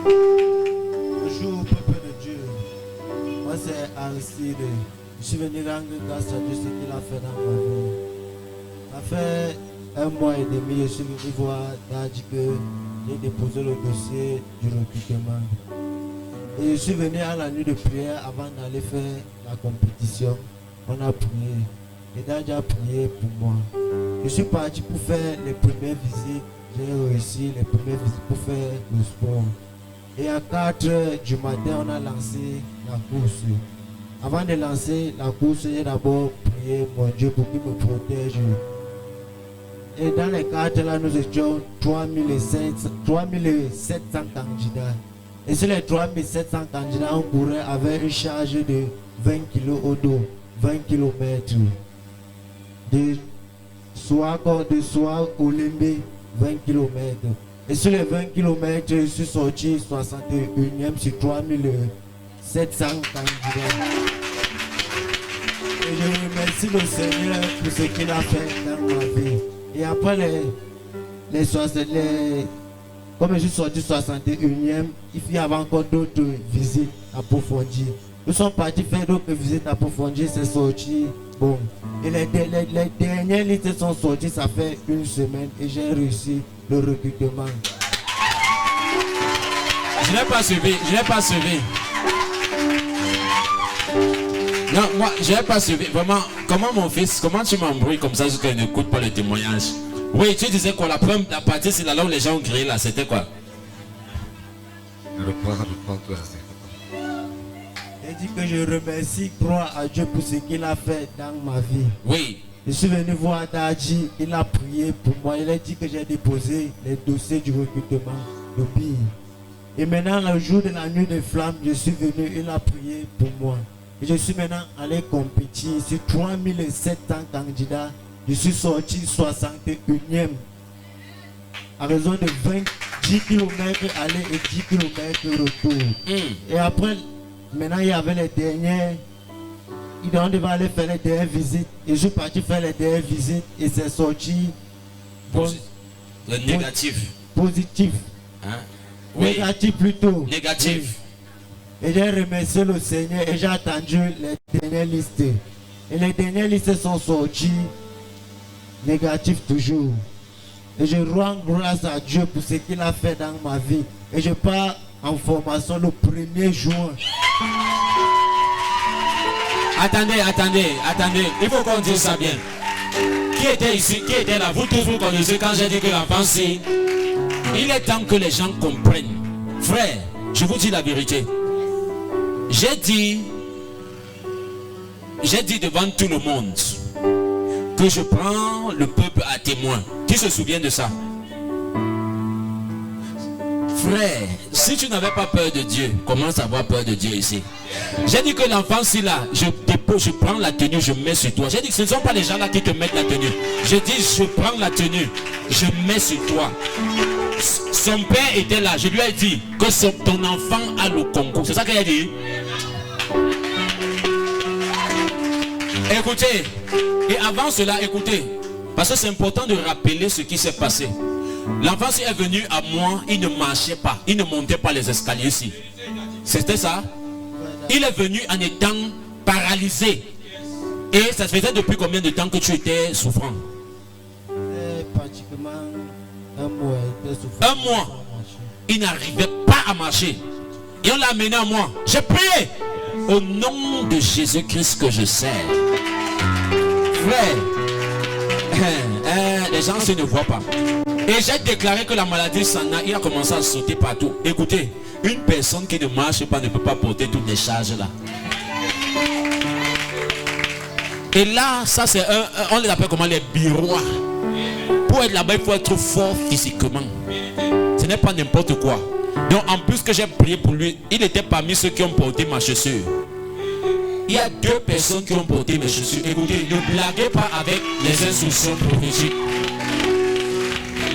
Bonjour, peuple de Dieu. Moi, c'est Aristide. Je suis venu rendre grâce à Dieu ce qu'il a fait dans ma vie. Ça fait 1 mois et demi, je suis venu voir Dadji que j'ai déposé le dossier du recrutement. Et je suis venu à la nuit de prière avant d'aller faire la compétition. On a prié. Et Dadji a prié pour moi. Je suis parti pour faire les premières visites. J'ai réussi les premières visites pour faire le sport. Et à 4 h du matin, on a lancé la course. Avant de lancer la course, j'ai d'abord prié mon Dieu pour qu'il me protège. Et dans les 4 là, nous étions 3700 candidats. Et sur les 3700 candidats, on courait avec une charge de 20 kg au dos, 20 km. De soir au Limbe, 20 km. Et sur les 20 km, je suis sorti 61e sur 3700 candidats. Et je remercie le Seigneur pour ce qu'il a fait dans ma vie. Et après comme je suis sorti 61e, il y avait encore d'autres visites approfondies. Nous sommes partis faire d'autres visites approfondies, c'est sorti. Bon. Et les dernières listes sont sorties, ça fait 1 semaine et j'ai réussi le recrutement. Je n'ai pas suivi. Non, moi, je n'ai pas suivi. Vraiment, comment mon fils, comment tu m'embrouilles comme ça jusqu'à ne n'écoute pas le témoignage? Oui, tu disais quoi? La partie, c'est là où les gens ont crié là, c'était quoi? Reprends toi. J'ai dit que je remercie, crois à Dieu pour ce qu'il a fait dans ma vie. Oui. Je suis venu voir Dadji, il a prié pour moi. Il a dit que j'ai déposé les dossiers du recrutement de BIE. Et maintenant, le jour de la nuit des flammes, je suis venu, il a prié pour moi. Et je suis maintenant allé compétir sur 3700 candidats. Je suis sorti 61e à raison de 10 km aller et 10 km retour. Et après, maintenant, il y avait les dernières. On devait aller faire les dernières visites. Et je suis parti faire les dernières visites et c'est sorti négatif. Positif. Hein? Oui. Négatif plutôt. Négatif. Oui. Et j'ai remercié le Seigneur et j'ai attendu les dernières listes. Et les dernières listes sont sorties. Négatif toujours. Et je rends grâce à Dieu pour ce qu'il a fait dans ma vie. Et je pars en formation le 1er juin. Attendez. Il faut qu'on dise ça bien. Qui était ici? Qui était là? Vous tous vous connaissez quand j'ai dit que l'enfant si. Il est temps que les gens comprennent. Frère, je vous dis la vérité. J'ai dit devant tout le monde que je prends le peuple à témoin. Qui se souvient de ça? Frère, si tu n'avais pas peur de Dieu, commence à avoir peur de Dieu ici. J'ai dit que l'enfant si là, je prends la tenue, je mets sur toi. J'ai dit que ce ne sont pas les gens là qui te mettent la tenue. Je dis je prends la tenue, je mets sur toi. Son père était là, je lui ai dit que ton enfant a le concours. C'est ça qu'il a dit. Écoutez, et avant cela, écoutez, parce que c'est important de rappeler ce qui s'est passé. L'enfant est venu à moi, il ne marchait pas, il ne montait pas les escaliers ici. C'était ça. Il est venu en étant paralysé. Et ça faisait depuis combien de temps que tu étais souffrant? Pratiquement 1 mois. 1 mois. Il n'arrivait pas à marcher. Et on l'a amené à moi. J'ai prié au nom de Jésus-Christ que je sers. Frère, les gens ne voient pas. Et j'ai déclaré que la maladie s'en a. Il a commencé à sauter partout. Écoutez, une personne qui ne marche pas ne peut pas porter toutes les charges là. Et là, ça c'est on les appelle comment? Les birois. Pour être là-bas, il faut être fort physiquement. Ce n'est pas n'importe quoi. Donc en plus que j'ai prié pour lui, il était parmi ceux qui ont porté ma chaussure. Il y a 2 personnes qui ont porté mes chaussures. Écoutez, ne blaguez pas avec les instructions prophétiques.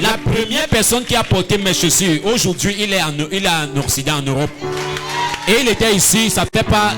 La première personne qui a porté mes chaussures, aujourd'hui il est en Occident, en Europe. Et il était ici, ça fait pas